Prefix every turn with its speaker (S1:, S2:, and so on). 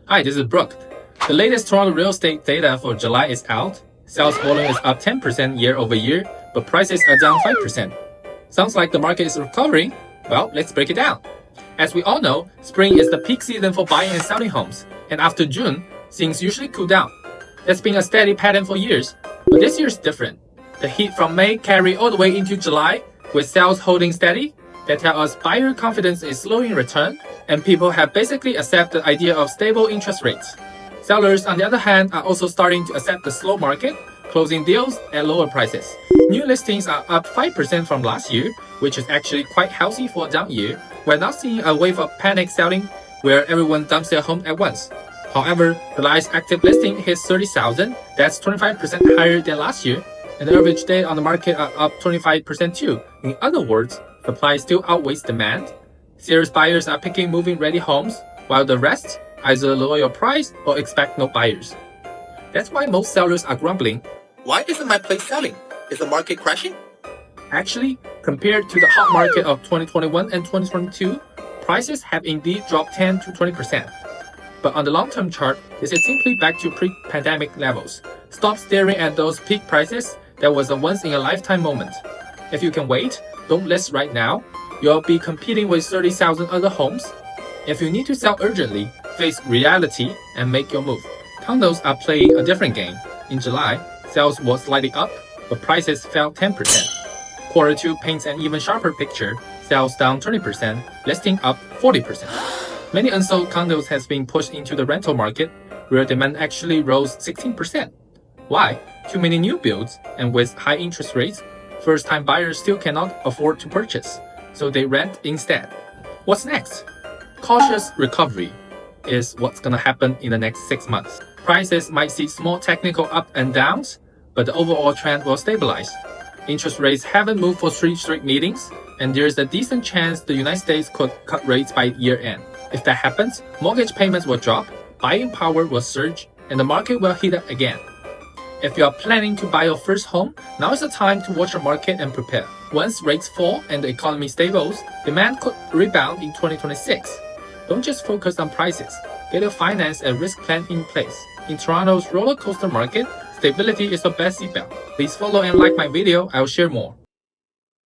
S1: Hi, this is Brooke. The latest Toronto real estate data for July is out. Sales volume is up 10% year over year, but prices are down 5%. Sounds like the market is recovering. Well, let's break it down. As we all know, spring is the peak season for buying and selling homes, and after June, things usually cool down. That's been a steady pattern for years, but this year is different. The heat from May carry all the way into July, with sales holding steady. That tell us buyer confidence is slowing return, and people have basically accepted the idea of stable interest rates. Sellers, on the other hand, are also starting to accept the slow market, closing deals at lower prices. New listings are up 5% from last year, which is actually quite healthy for a down year. We're not seeing a wave of panic selling where everyone dumps their home at once. However, July's active listing hits 30,000, that's 25% higher than last year, and the average days on the market are up 25% too. In other words, supply still outweighs demand. Serious buyers are picking move-in-ready homes, while the rest either lower your price or expect no buyers. That's why most sellers are grumbling. Why isn't my place selling? Is the market crashing? Actually, compared to the hot market of 2021 and 2022, prices have indeed dropped 10 to 20%. But on the long-term chart, this is simply back to pre-pandemic levels. Stop staring at those peak prices. That was a once-in-a-lifetime moment. If you can wait, don't list right now. You'll be competing with 30,000 other homes. If you need to sell urgently, face reality and make your move. Condos are playing a different game. In July, sales was slightly up, but prices fell 10%. Quarter 2 paints an even sharper picture. Sales down 20%, listing up 40%. Many unsold condos has been pushed into the rental market, where demand actually rose 16%. Why? Too many new builds, and with high interest rates, first-time buyers still cannot afford to purchase, so they rent instead. What's next? Cautious recovery is what's gonna happen in the next 6 months. Prices might see small technical up and downs, but the overall trend will stabilize. Interest rates haven't moved for 3 straight meetings, and there's a decent chance the United States could cut rates by year end. If that happens, mortgage payments will drop, buying power will surge, and the market will heat up again. If you are planning to buy your first home, now is the time to watch the market and prepare. Once rates fall and the economy stables, demand could rebound in 2026. Don't just focus on prices. Get a finance and risk plan in place. In Toronto's roller coaster market, stability is the best seatbelt. Please follow and like my video. I'll share more.